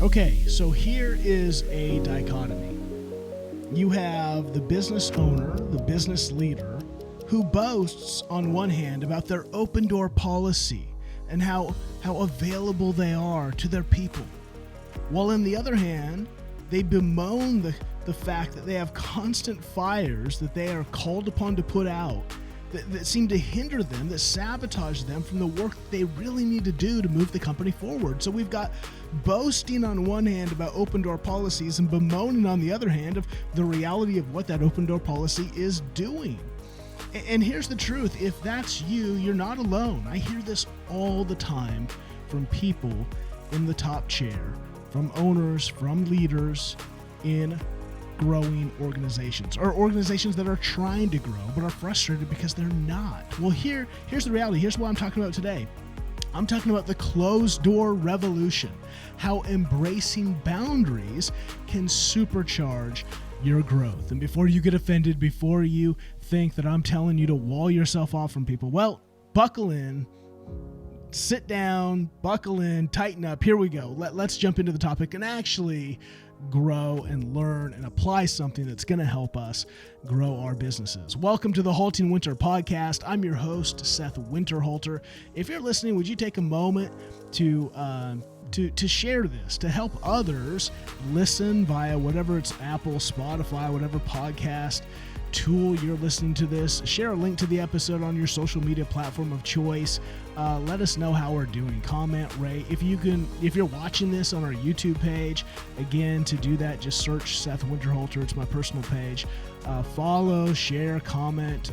Okay, so here is a dichotomy. You have the business owner, the business leader, who boasts on one hand about their open door policy and how available they are to their people. While on the other hand, they bemoan the fact that they have constant fires that they are called upon to put out that seem to hinder them, that sabotage them from the work that they really need to do to move the company forward. So we've got boasting on one hand about open door policies and bemoaning on the other hand of the reality of what that open door policy is doing. And here's the truth. If that's you, you're not alone. I hear this all the time from people in the top chair, from owners, from leaders in growing organizations, or organizations that are trying to grow but are frustrated because they're not. Well, here's the reality. Here's what I'm talking about today. I'm talking about the closed door revolution, how embracing boundaries can supercharge your growth. And before you get offended, before you think that I'm telling you to wall yourself off from people, well, buckle in, sit down, buckle in, tighten up. Here we go. Let's jump into the topic and actually grow and learn and apply something that's going to help us grow our businesses. Welcome to the HaltingWinter Podcast. I'm your host, Seth Winterhalter. If you're listening, would you take a moment to share this, to help others listen via whatever it's Apple, Spotify, whatever podcast tool you're listening to this. Share a link to the episode on your social media platform of choice. Let us know how we're doing. Comment, rate. If you're watching this on our YouTube page, again, to do that, just search Seth Winterhalter. It's my personal page. Follow, share, comment.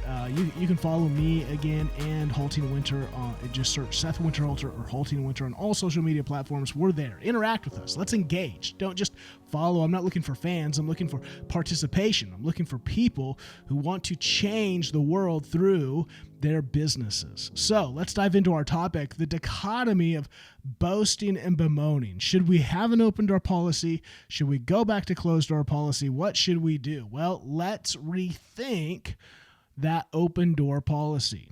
You can follow me again and HaltingWinter. Just search Seth Winterhalter or HaltingWinter on all social media platforms. We're there. Interact with us. Let's engage. Don't just follow. I'm not looking for fans. I'm looking for participation. I'm looking for people who want to change the world through their businesses. So let's dive into our topic, the dichotomy of boasting and bemoaning. Should we have an open door policy? Should we go back to closed door policy? What should we do? Well, let's rethink that open door policy.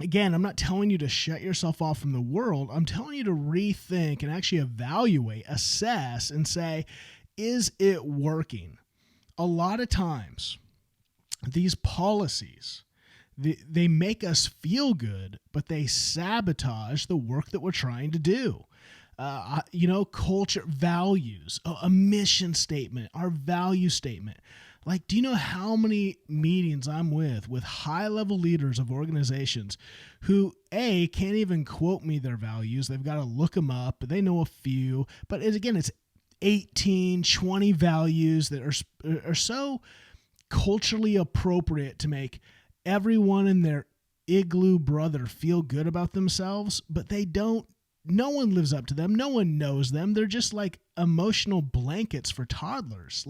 Again, I'm not telling you to shut yourself off from the world. I'm telling you to rethink and actually evaluate, assess, and say, is it working? A lot of times, these policies, they make us feel good, but they sabotage the work that we're trying to do. Culture, values, a mission statement, our value statement. Like, do you know how many meetings I'm with high-level leaders of organizations who, A, can't even quote me their values. They've got to look them up. They know a few. But again, it's 18, 20 values that are so culturally appropriate to make everyone in their igloo brother feel good about themselves, but they don't. No one lives up to them. No one knows them. They're just like emotional blankets for toddlers.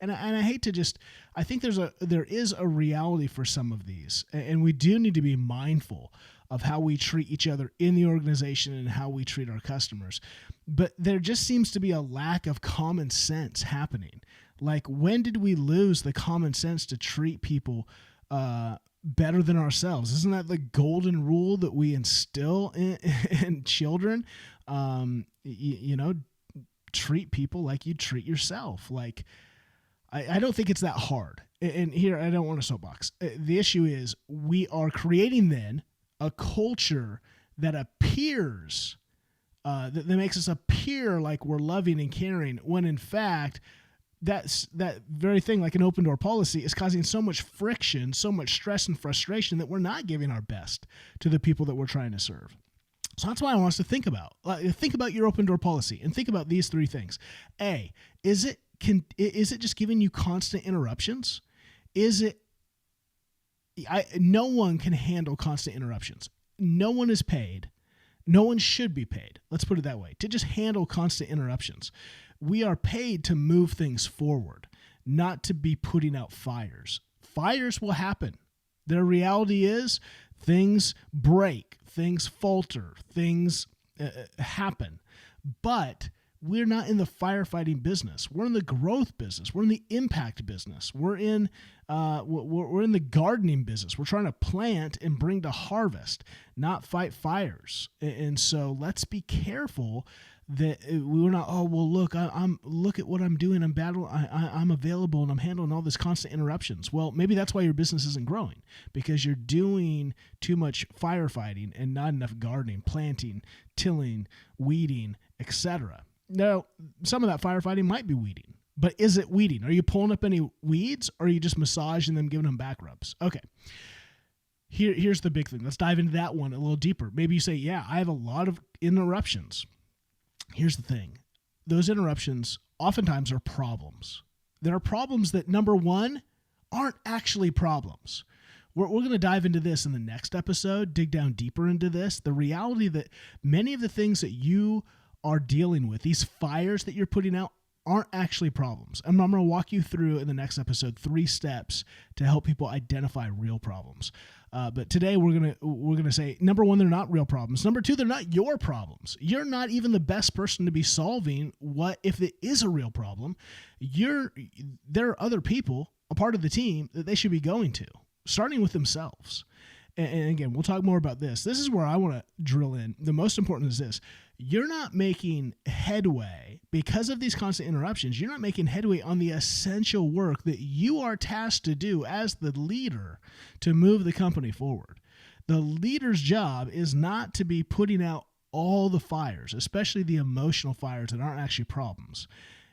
And I hate to I think there is a reality for some of these, and we do need to be mindful of how we treat each other in the organization and how we treat our customers. But there just seems to be a lack of common sense happening. Like, when did we lose the common sense to treat people better than ourselves? Isn't that the golden rule that we instill in children? Treat people like you treat yourself. Like, I don't think it's that hard. And here, I don't want a soapbox. The issue is we are creating then a culture that appears, that makes us appear like we're loving and caring, when in fact, that very thing, like an open door policy, is causing so much friction, so much stress and frustration that we're not giving our best to the people that we're trying to serve. So that's why I want us to think about your open door policy and think about these three things. A, is it just giving you constant interruptions? No one can handle constant interruptions. No one is paid. No one should be paid. Let's put it that way, to just handle constant interruptions. We are paid to move things forward, not to be putting out fires. Fires will happen. The reality is things break, things falter, things happen. But we're not in the firefighting business. We're in the growth business. We're in the impact business. We're in the gardening business. We're trying to plant and bring to harvest, not fight fires. And so let's be careful that we're not, look at what I'm doing. I'm available and I'm handling all this constant interruptions. Well, maybe that's why your business isn't growing, because you're doing too much firefighting and not enough gardening, planting, tilling, weeding, etc. Now, some of that firefighting might be weeding, but is it weeding? Are you pulling up any weeds, or are you just massaging them, giving them back rubs? Okay. Here's the big thing. Let's dive into that one a little deeper. Maybe you say, yeah, I have a lot of interruptions. Here's the thing. Those interruptions oftentimes are problems. There are problems that, number one, aren't actually problems. We're going to dive into this in the next episode, dig down deeper into this. The reality that many of the things that you are dealing with, these fires that you're putting out, aren't actually problems. And I'm going to walk you through in the next episode 3 steps to help people identify real problems. But today we're gonna say, number one, they're not real problems. Number two, they're not your problems. You're not even the best person to be solving what if it is a real problem. There are other people, a part of the team, that they should be going to, starting with themselves. And again, we'll talk more about this. This is where I want to drill in. The most important is this. You're not making headway because of these constant interruptions. You're not making headway on the essential work that you are tasked to do as the leader to move the company forward. The leader's job is not to be putting out all the fires, especially the emotional fires that aren't actually problems.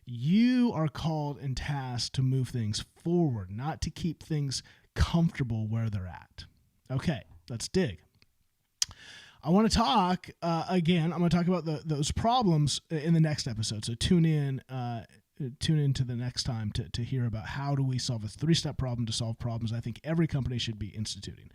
You are called and tasked to move things forward, not to keep things comfortable where they're at. Okay, let's dig. I want to talk, again, I'm going to talk about those problems in the next episode. So tune in to the next time to hear about how do we solve a 3-step problem to solve problems I think every company should be instituting.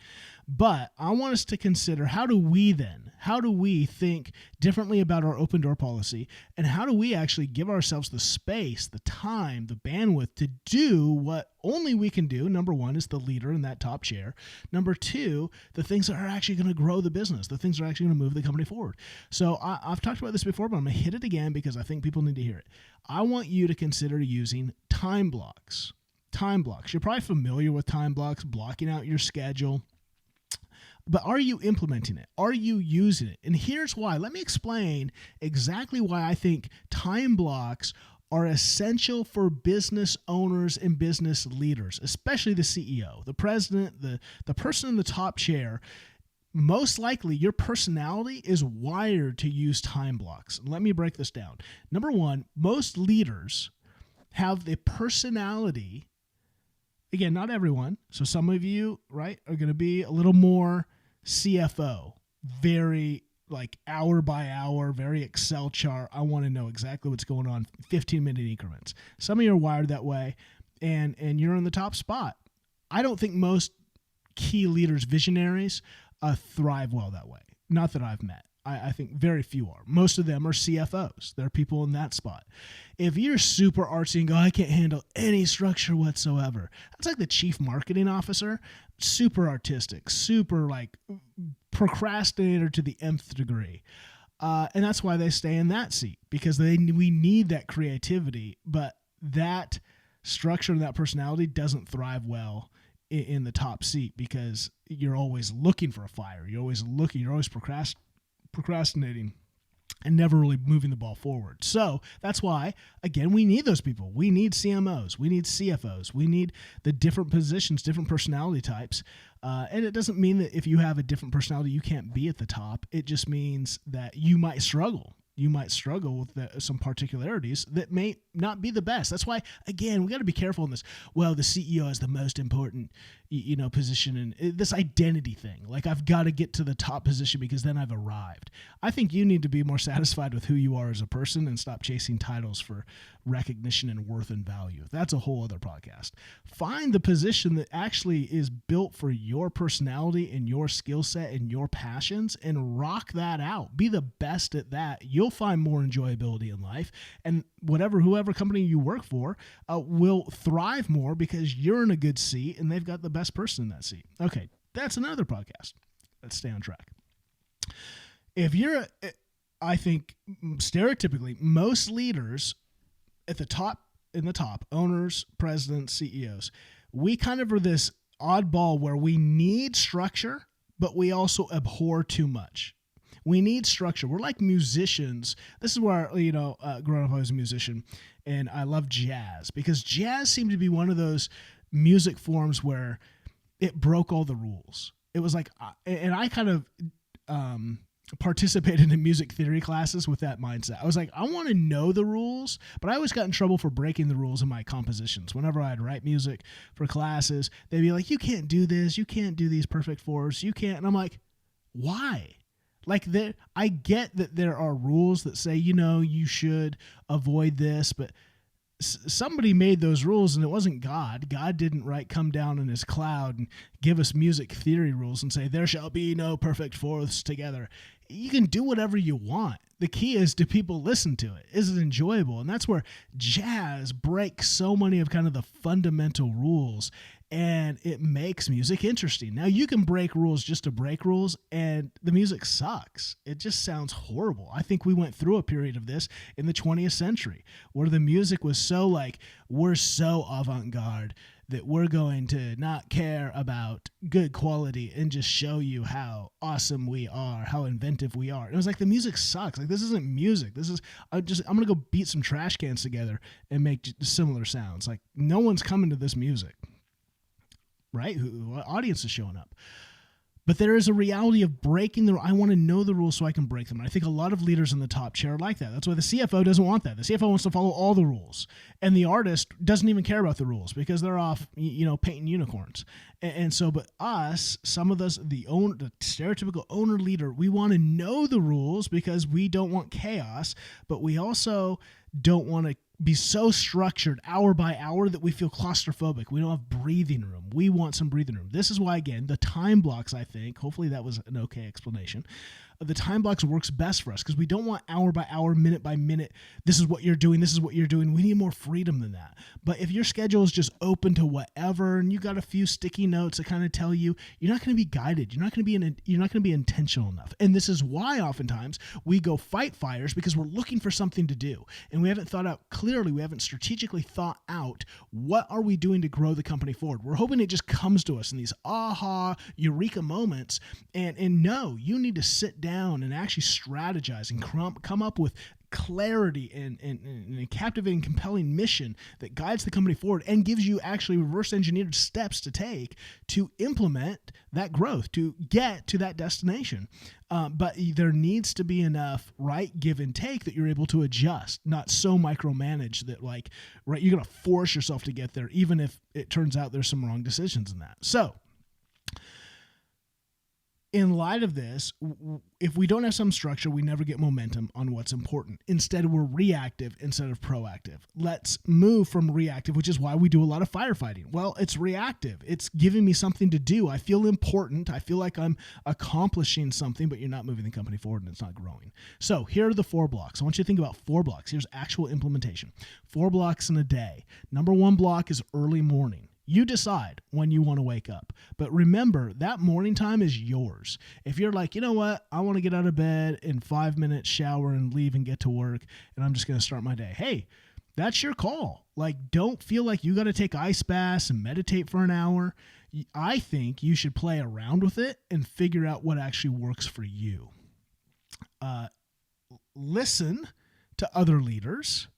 But I want us to consider, how do we think differently about our open door policy, and how do we actually give ourselves the space, the time, the bandwidth to do what only we can do. Number one is the leader in that top chair. Number two, the things that are actually going to grow the business, the things that are actually going to move the company forward. So I've talked about this before, but I'm going to hit it again because I think people need to hear it. I want you to consider using time blocks. Time blocks. You're probably familiar with time blocks, blocking out your schedule. But are you implementing it? Are you using it? And here's why. Let me explain exactly why I think time blocks are essential for business owners and business leaders, especially the CEO, the president, the person in the top chair. Most likely your personality is wired to use time blocks. Let me break this down. Number one, most leaders have the personality. Again, not everyone. So some of you, right, are going to be a little more CFO, very like hour by hour, very Excel chart. I want to know exactly what's going on, 15-minute increments. Some of you are wired that way, and you're in the top spot. I don't think most key leaders, visionaries, thrive well that way. Not that I've met. I think very few are. Most of them are CFOs. There are people in that spot. If you're super artsy and go, I can't handle any structure whatsoever, that's like the chief marketing officer, super artistic, super like procrastinator to the nth degree. And that's why they stay in that seat, because we need that creativity, but that structure and that personality doesn't thrive well in the top seat, because you're always looking for a fire. You're always procrastinating and never really moving the ball forward. So that's why, again, we need those people. We need CMOs. We need CFOs. We need the different positions, different personality types. And it doesn't mean that if you have a different personality, you can't be at the top. It just means that you might struggle. You might struggle with some particularities that may not be the best. That's why, again, we got to be careful in this. Well, the CEO is the most important, position, and this identity thing. Like, I've got to get to the top position because then I've arrived. I think you need to be more satisfied with who you are as a person and stop chasing titles for recognition and worth and value. That's a whole other podcast. Find the position that actually is built for your personality and your skill set and your passions, and rock that out. Be the best at that. You'll find more enjoyability in life, and whoever company you work for will thrive more because you're in a good seat and they've got the best person in that seat. Okay, that's another podcast. Let's stay on track. If you're I think stereotypically, most leaders at the top, owners, presidents, CEOs, we kind of are this oddball where we need structure, but we also abhor too much. We need structure. We're like musicians. This is where, growing up, I was a musician, and I love jazz because jazz seemed to be one of those music forms where it broke all the rules. It was like, and I kind of participated in music theory classes with that mindset. I was like, I want to know the rules, but I always got in trouble for breaking the rules in my compositions. Whenever I'd write music for classes, they'd be like, you can't do this. You can't do these perfect fours. You can't. And I'm like, why? Like, I get that there are rules that say, you should avoid this, but somebody made those rules, and it wasn't God. God didn't come down in his cloud and give us music theory rules and say, there shall be no perfect fourths together. You can do whatever you want. The key is, do people listen to it? Is it enjoyable? And that's where jazz breaks so many of kind of the fundamental rules, and it makes music interesting. Now, you can break rules just to break rules, and the music sucks. It just sounds horrible. I think we went through a period of this in the 20th century where the music was so we're so avant-garde that we're going to not care about good quality and just show you how awesome we are, how inventive we are. And it was like, the music sucks. Like, this isn't music. This is, I'm going to go beat some trash cans together and make similar sounds. Like, no one's coming to this music, right? What audience is showing up? But there is a reality of breaking I want to know the rules so I can break them. And I think a lot of leaders in the top chair are like that. That's why the CFO doesn't want that. The CFO wants to follow all the rules. And the artist doesn't even care about the rules because they're off, painting unicorns. And so, but us, some of us, the stereotypical owner leader, we want to know the rules because we don't want chaos, but we also don't want to be so structured hour by hour that we feel claustrophobic. We don't have breathing room. We want some breathing room. This is why, again, the time blocks, I think, hopefully that was an okay explanation. The time blocks works best for us because we don't want hour by hour, minute by minute. This is what you're doing. This is what you're doing. We need more freedom than that. But if your schedule is just open to whatever, and you got a few sticky notes that kind of tell you, you're not going to be guided. You're not going to be intentional enough. And this is why oftentimes we go fight fires, because we're looking for something to do, and we haven't thought out clearly. We haven't strategically thought out what are we doing to grow the company forward. We're hoping it just comes to us in these aha, eureka moments. And no, you need to sit down and actually strategize and come up with clarity and a captivating, compelling mission that guides the company forward and gives you actually reverse engineered steps to take to implement that growth, to get to that destination. But there needs to be enough give and take that you're able to adjust, not so micromanage that you're going to force yourself to get there, even if it turns out there's some wrong decisions in that. So, in light of this, if we don't have some structure, we never get momentum on what's important. Instead, we're reactive instead of proactive. Let's move from reactive, which is why we do a lot of firefighting. Well, it's reactive. It's giving me something to do. I feel important. I feel like I'm accomplishing something, but you're not moving the company forward and it's not growing. So here are the 4 blocks. I want you to think about 4 blocks. Here's actual implementation. 4 blocks in a day. Number 1 block is early morning. You decide when you want to wake up. But remember, that morning time is yours. If you're like, you know what, I want to get out of bed in 5 minutes, shower and leave and get to work, and I'm just going to start my day. Hey, that's your call. Don't feel like you got to take ice baths and meditate for an hour. I think you should play around with it and figure out what actually works for you. Listen to other leaders.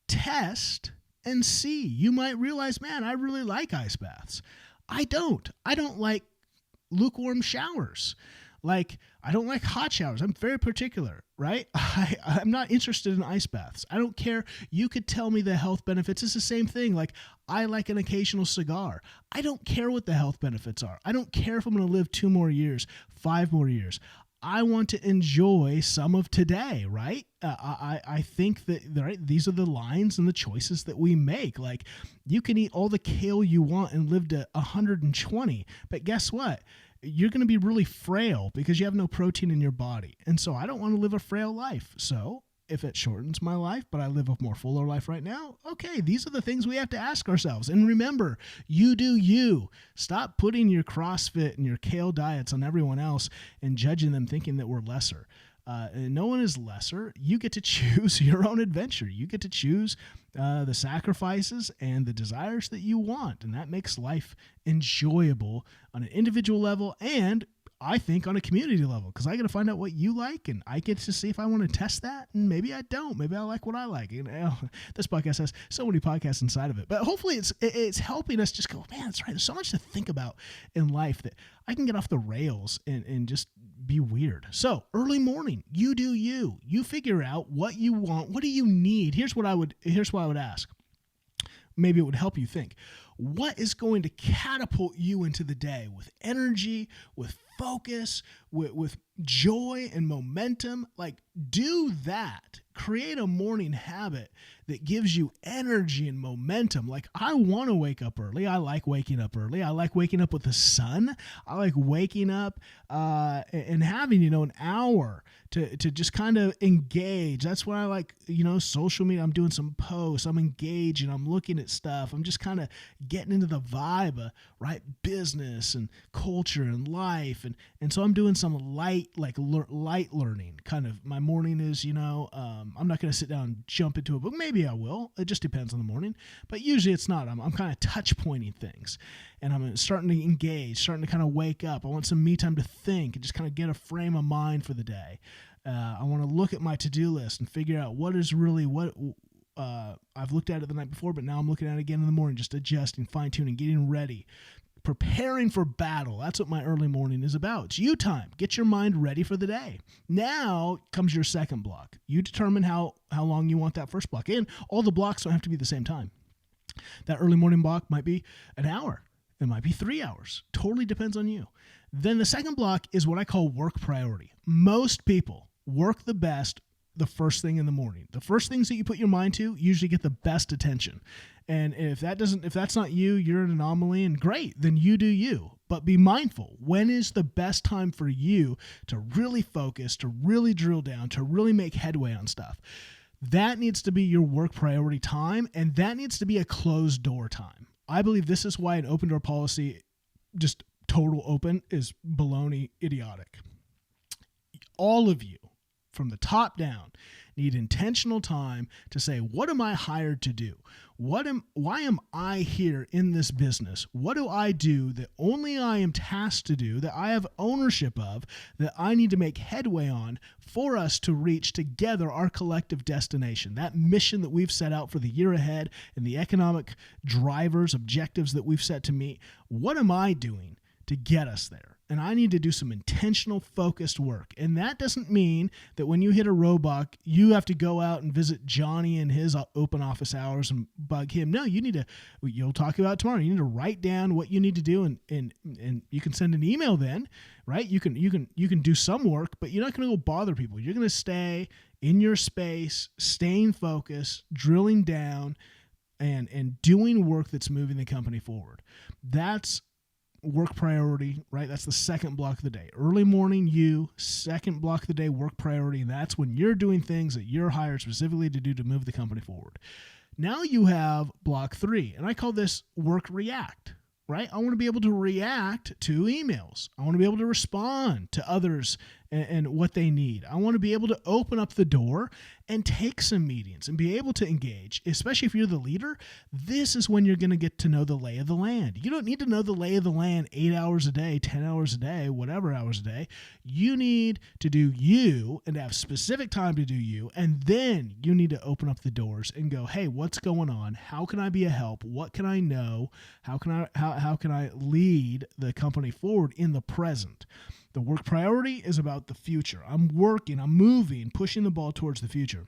Test and see. You might realize, man, I really like ice baths. I don't like lukewarm showers. I don't like hot showers. I'm very particular, right? I'm not interested in ice baths. I don't care. You could tell me the health benefits. It's the same thing. I like an occasional cigar. I don't care what the health benefits are. I don't care if I'm going to live 2 more years, 5 more years. I want to enjoy some of today, right? I think that these are the lines and the choices that we make. You can eat all the kale you want and live to 120, but guess what? You're going to be really frail because you have no protein in your body. And so I don't want to live a frail life. So if it shortens my life, but I live a more fuller life right now, okay, these are the things we have to ask ourselves. And remember, you do you. Stop putting your CrossFit and your kale diets on everyone else and judging them thinking that we're lesser. And no one is lesser. You get to choose your own adventure. You get to choose the sacrifices and the desires that you want. And that makes life enjoyable on an individual level and I think on a community level, because I got to find out what you like and I get to see if I want to test that. And maybe I don't. Maybe I like what I like. You know, this podcast has so many podcasts inside of it, but hopefully it's helping us just go, man, that's right. There's so much to think about in life that I can get off the rails and just be weird. So early morning, you do you. You figure out what you want. What do you need? Here's what I would ask. Maybe it would help you think. What is going to catapult you into the day with energy, with focus, with joy and momentum? Like, do that. Create a morning habit that gives you energy and momentum. Like, I want to wake up early. I like waking up early. I like waking up with the sun. I like waking up and having, an hour to just kind of engage. That's why I like, social media. I'm doing some posts. I'm engaging. I'm looking at stuff. I'm just kind of getting into the vibe of, right, business and culture and life. And so I'm doing some light learning. Kind of my morning is, I'm not going to sit down and jump into a book. Maybe I will. It just depends on the morning. But usually it's not. I'm kind of touch pointing things. And I'm starting to engage, starting to kind of wake up. I want some me time to think and just kind of get a frame of mind for the day. I want to look at my to-do list and figure out what is really what I've looked at it the night before, but now I'm looking at it again in the morning, just adjusting, fine-tuning, getting ready, preparing for battle. That's what my early morning is about. It's you time. Get your mind ready for the day. Now comes your second block. You determine how long you want that first block. And all the blocks don't have to be the same time. That early morning block might be an hour. It might be 3 hours. Totally depends on you. Then the second block is what I call work priority. Most people work the best the first thing in the morning. The first things that you put your mind to usually get the best attention. And if that's not you, you're an anomaly, and great, then you do you. But be mindful. When is the best time for you to really focus, to really drill down, to really make headway on stuff? That needs to be your work priority time, and that needs to be a closed door time. I believe this is why an open door policy, just total open, is baloney idiotic. All of you, from the top down, need intentional time to say, what am I hired to do? Why am I here in this business? What do I do that only I am tasked to do, that I have ownership of, that I need to make headway on for us to reach together our collective destination, that mission that we've set out for the year ahead and the economic drivers, objectives that we've set to meet? What am I doing to get us there? And I need to do some intentional, focused work. And that doesn't mean that when you hit a roadblock, you have to go out and visit Johnny in his open office hours and bug him. No, you'll talk about it tomorrow. You need to write down what you need to do, and you can send an email then, right? You can do some work, but you're not going to go bother people. You're going to stay in your space, staying focused, drilling down, and doing work that's moving the company forward. That's work priority, right? That's the second block of the day. Early morning, second block of the day, work priority. And that's when you're doing things that you're hired specifically to do to move the company forward. Now you have block 3, and I call this work react, right? I want to be able to react to emails. I want to be able to respond to others and what they need. I want to be able to open up the door and take some meetings and be able to engage, especially if you're the leader. This is when you're going to get to know the lay of the land. You don't need to know the lay of the land 8 hours a day, 10 hours a day, whatever hours a day. You need to do you and have specific time to do you. And then you need to open up the doors and go, hey, what's going on? How can I be a help? What can I know? How can I lead the company forward in the present? The work priority is about the future. I'm working, I'm moving, pushing the ball towards the future.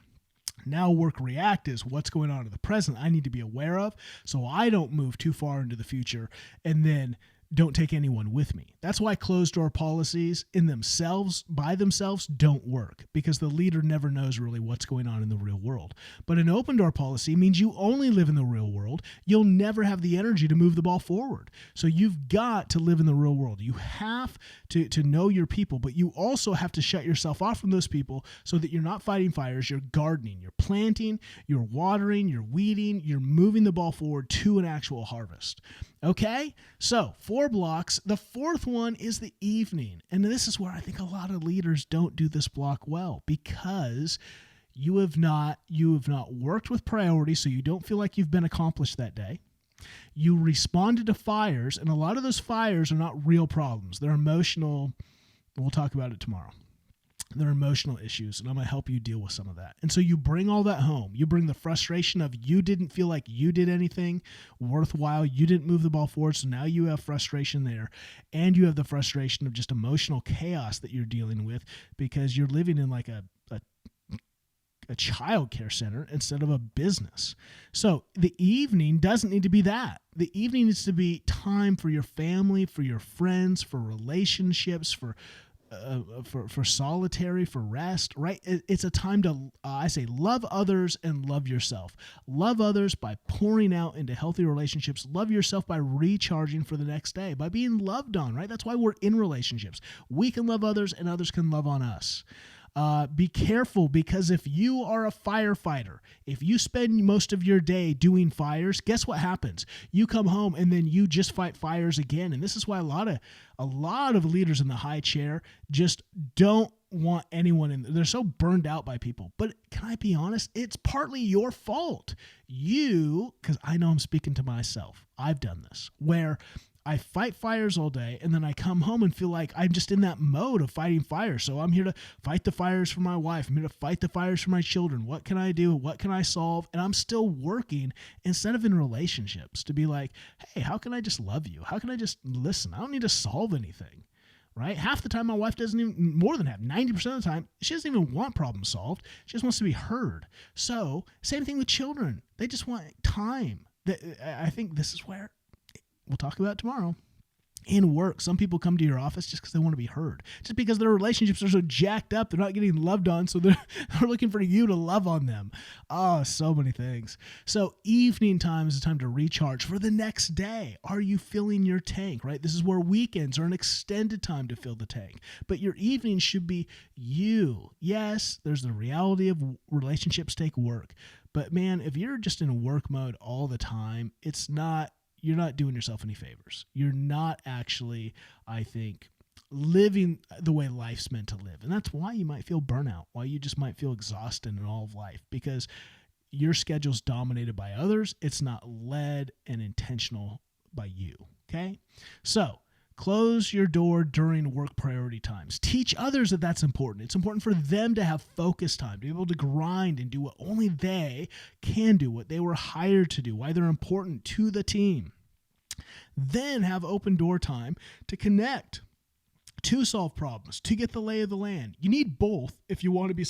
Now work react is what's going on in the present I need to be aware of so I don't move too far into the future and then don't take anyone with me. That's why closed door policies by themselves don't work, because the leader never knows really what's going on in the real world. But an open door policy means you only live in the real world. You'll never have the energy to move the ball forward. So you've got to live in the real world. You have to know your people, but you also have to shut yourself off from those people so that you're not fighting fires. You're gardening, you're planting, you're watering, you're weeding, you're moving the ball forward to an actual harvest. Okay, so 4 blocks. The fourth one is the evening. And this is where I think a lot of leaders don't do this block well, because you have not worked with priorities, so you don't feel like you've been accomplished that day. You responded to fires, and a lot of those fires are not real problems. They're emotional. We'll talk about it tomorrow. They're emotional issues, and I'm going to help you deal with some of that. And so you bring all that home. You bring the frustration of you didn't feel like you did anything worthwhile. You didn't move the ball forward, so now you have frustration there. And you have the frustration of just emotional chaos that you're dealing with because you're living in like a child care center instead of a business. So the evening doesn't need to be that. The evening needs to be time for your family, for your friends, for relationships, for solitary, for rest, right? It's a time to, I say, love others and love yourself. Love others by pouring out into healthy relationships. Love yourself by recharging for the next day, by being loved on, right? That's why we're in relationships. We can love others and others can love on us. Be careful, because if you are a firefighter, if you spend most of your day doing fires, guess what happens? You come home and then you just fight fires again. And this is why a lot of leaders in the high chair just don't want anyone in. They're so burned out by people. But can I be honest? It's partly your fault. Because I know I'm speaking to myself. I've done this where I fight fires all day, and then I come home and feel like I'm just in that mode of fighting fires. So I'm here to fight the fires for my wife. I'm here to fight the fires for my children. What can I do? What can I solve? And I'm still working instead of in relationships to be like, hey, how can I just love you? How can I just listen? I don't need to solve anything, right? Half the time my wife doesn't even, more than half, 90% of the time, she doesn't even want problems solved. She just wants to be heard. So same thing with children. They just want time. I think this is where we'll talk about it tomorrow. In work, some people come to your office just because they want to be heard. Just because their relationships are so jacked up, they're not getting loved on, so they're looking for you to love on them. Oh, so many things. So evening time is a time to recharge for the next day. Are you filling your tank, right? This is where weekends are an extended time to fill the tank. But your evening should be you. Yes, there's the reality of relationships take work. But man, if you're just in work mode all the time, you're not doing yourself any favors. You're not actually, I think, living the way life's meant to live. And that's why you might feel burnout, why you just might feel exhausted in all of life, because your schedule's dominated by others. It's not led and intentional by you, okay? So close your door during work priority times. Teach others that that's important. It's important for them to have focus time, to be able to grind and do what only they can do, what they were hired to do, why they're important to the team. Then have open door time to connect, to solve problems, to get the lay of the land. You need both if you want to be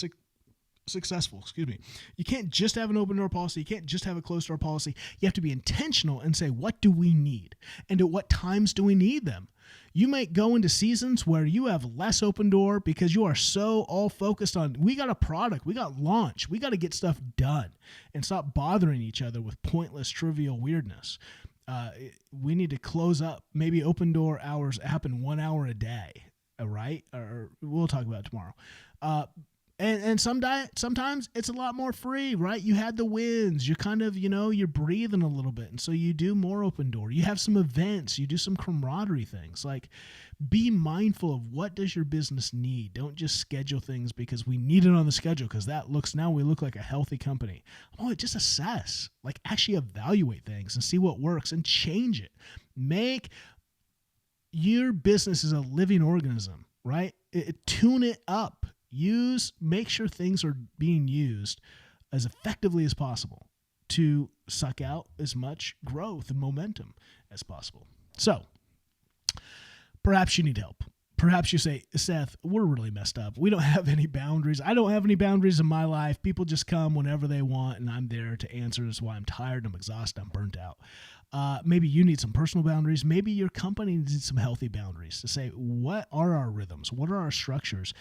successful. You can't just have an open door policy. You can't just have a closed door policy. You have to be intentional and say, what do we need? And at what times do we need them? You might go into seasons where you have less open door because you are so all focused on, we got a product, we got launch, we got to get stuff done and stop bothering each other with pointless, trivial weirdness. We need to close up. Maybe open door hours happen 1 hour a day, right? Or we'll talk about it tomorrow. And sometimes it's a lot more free, right? You had the wins. You're kind of, you're breathing a little bit. And so you do more open door. You have some events. You do some camaraderie things. Like, be mindful of what does your business need. Don't just schedule things because we need it on the schedule because now we look like a healthy company. Oh, just assess. Like, actually evaluate things and see what works and change it. Make your business as a living organism, right? Tune it up. Make sure things are being used as effectively as possible to suck out as much growth and momentum as possible. So perhaps you need help. Perhaps you say, Seth, we're really messed up. We don't have any boundaries. I don't have any boundaries in my life. People just come whenever they want, and I'm there to answer. That's why I'm tired, I'm exhausted, I'm burnt out. Maybe you need some personal boundaries. Maybe your company needs some healthy boundaries to say, what are our rhythms? What are our structures?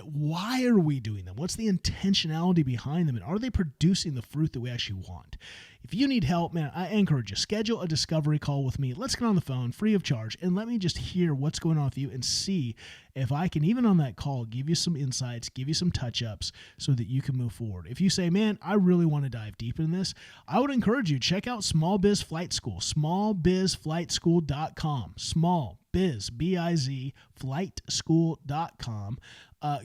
Why are we doing them? What's the intentionality behind them? And are they producing the fruit that we actually want? If you need help, man, I encourage you, schedule a discovery call with me. Let's get on the phone free of charge and let me just hear what's going on with you and see if I can, even on that call, give you some insights, give you some touch-ups so that you can move forward. If you say, man, I really want to dive deep in this, I would encourage you, check out Small Biz Flight School, smallbizflightschool.com, small biz, B-I-Z, flightschool.com.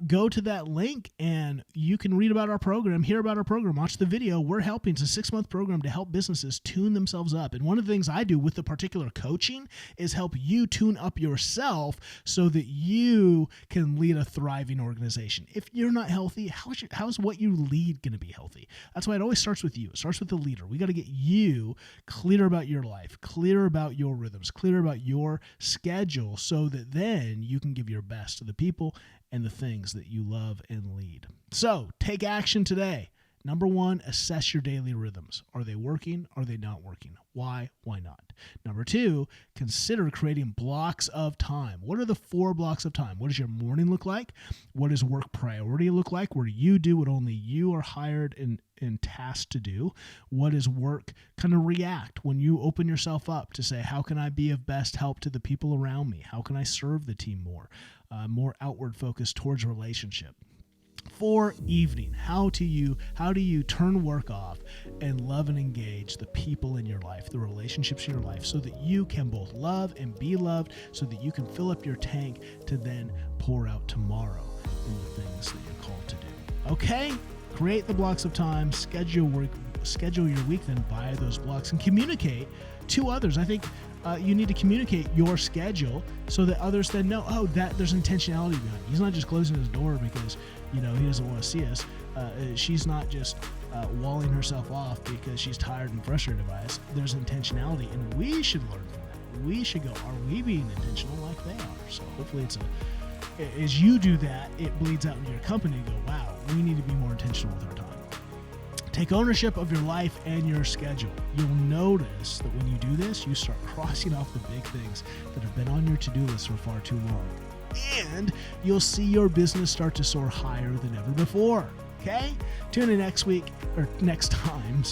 Go to that link and you can read about our program, hear about our program, watch the video. We're helping. It's a 6-month program to help businesses tune themselves up. And one of the things I do with the particular coaching is help you tune up yourself so that you can lead a thriving organization. If you're not healthy, how's what you lead going to be healthy? That's why it always starts with you. It starts with the leader. We got to get you clear about your life, clear about your rhythms, clear about your schedule so that then you can give your best to the people and the things that you love and lead. So take action today. Number 1, assess your daily rhythms. Are they working? Are they not working? Why? Why not? Number 2, consider creating blocks of time. What are the 4 blocks of time? What does your morning look like? What does work priority look like, where you do what only you are hired and tasked to do? What is work kind of react when you open yourself up to say, how can I be of best help to the people around me? How can I serve the team more? More outward focus towards relationship. 4, evening. How do you turn work off and love and engage the people in your life, the relationships in your life, so that you can both love and be loved, so that you can fill up your tank to then pour out tomorrow in the things that you're called to do. Okay? Create the blocks of time, schedule your week then via those blocks, and communicate to others. I think you need to communicate your schedule so that others then know, that there's intentionality behind it. He's not just closing his door because he doesn't want to see us. She's not just walling herself off because she's tired and frustrated by us. There's intentionality, and we should learn from that. We should go, are we being intentional like they are? So hopefully as you do that, it bleeds out into your company and go, wow, we need to be more intentional with our time. Take ownership of your life and your schedule. You'll notice that when you do this, you start crossing off the big things that have been on your to-do list for far too long. And you'll see your business start to soar higher than ever before. Okay? Tune in next time,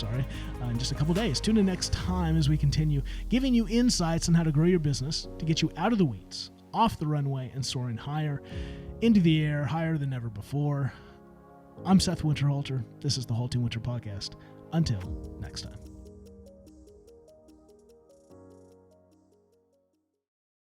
in just a couple days. Tune in next time as we continue giving you insights on how to grow your business to get you out of the weeds, off the runway, and soaring higher into the air, higher than ever before. I'm Seth Winterhalter. This is the HaltingWinter Podcast. Until next time.